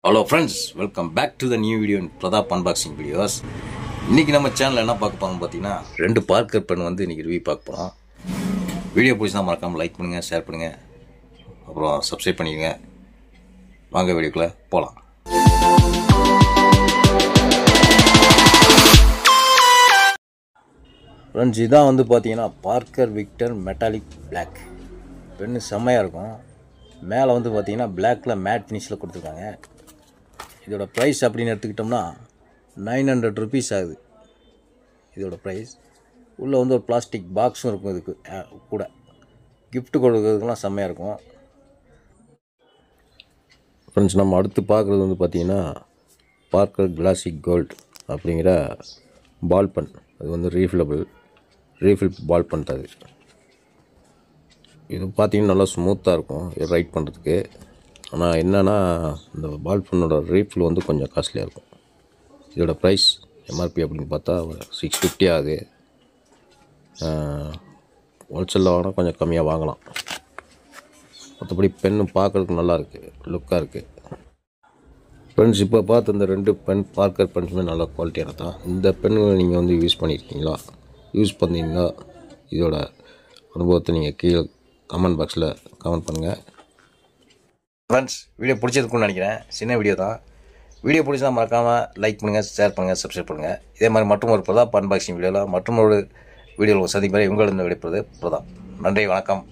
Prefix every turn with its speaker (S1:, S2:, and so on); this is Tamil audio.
S1: Hello friends, welcome back to the new video in Pratap unboxing videos. இன்றைக்கி நம்ம சேனலில் என்ன பார்க்க போகிறோம்னு பார்த்தீங்கன்னா, 2 பார்க்கர் பென் வந்து இன்றைக்கி ரிவ்யூ பார்க்க போகிறோம். வீடியோ பிடிச்சா மறக்காமல் லைக் பண்ணுங்கள், ஷேர் பண்ணுங்கள், அப்புறம் சப்ஸ்கிரைப் பண்ணிக்கோங்க. வாங்க வீடியோக்குள்ளே போகலாம். ஃப்ரெண்ட்ஸ், இதான் வந்து பார்த்தீங்கன்னா Parker Victor metallic black pen. செம்மையாக இருக்கும். மேலே வந்து பார்த்தீங்கன்னா பிளாக்கில் மேட் ஃபினிஷில் கொடுத்துருக்காங்க. இதோட ப்ரைஸ் அப்படின்னு எடுத்துக்கிட்டோம்னா 900 ருபீஸ் ஆகுது இதோட ப்ரைஸ். உள்ளே வந்து ஒரு பிளாஸ்டிக் பாக்ஸும் இருக்கும். இதுக்கு கூட கிஃப்ட் கொடுக்கறதுக்கெலாம் செம்மையாக இருக்கும். ஃப்ரெண்ட்ஸ், நம்ம அடுத்து பார்க்குறது வந்து பார்த்திங்கன்னா பார்க்கர் கிளாசிக் கோல்டு அப்படிங்கிற பால் பென். அது வந்து ரீஃபில் பால் பென் அது. இது பார்த்திங்கன்னா நல்லா ஸ்மூத்தாக இருக்கும் இது ரைட் பண்ணுறதுக்கு. ஆனால் என்னென்னா, இந்த பால் பென்னோட ரீஃபில் வந்து கொஞ்சம் காஸ்ட்லியாக இருக்கும். இதோட ப்ரைஸ் எம்ஆர்பி அப்படின்னு பார்த்தா 650 ஆகுது. ஹோல்சேலில் வாங்கினா கொஞ்சம் கம்மியாக வாங்கலாம். மற்றபடி பென்னு பார்க்குறதுக்கு நல்லா இருக்குது, லுக்காக இருக்குது. ஃப்ரெண்ட்ஸ், இப்போ பார்த்து இந்த 2 பென் பார்க்கர் பென்ஸுமே நல்ல குவாலிட்டியான தான். இந்த பென்களை நீங்கள் வந்து யூஸ் பண்ணியிருக்கீங்களா? யூஸ் பண்ணிங்கன்னா இதோட அனுபவத்தை நீங்கள் கீழே கமெண்ட் பாக்ஸில் கமெண்ட் பண்ணுங்கள். ஃப்ரெண்ட்ஸ், வீடியோ பிடிச்சிருக்குன்னு நினைக்கிறேன். சின்ன வீடியோ தான். வீடியோ பிடிச்சா மறக்காமல் லைக் பண்ணுங்கள், ஷேர் பண்ணுங்கள், சப்ஸ்கிரைப் பண்ணுங்கள். இதே மாதிரி மற்றும் ஒரு பிரதாப் அன்பாக்சிங் வீடியோவில் மற்றும் ஒரு வீடியோவில் சந்திப்பதை உங்களிடம் விடைபெறுவது பிரதாப். நன்றி, வணக்கம்.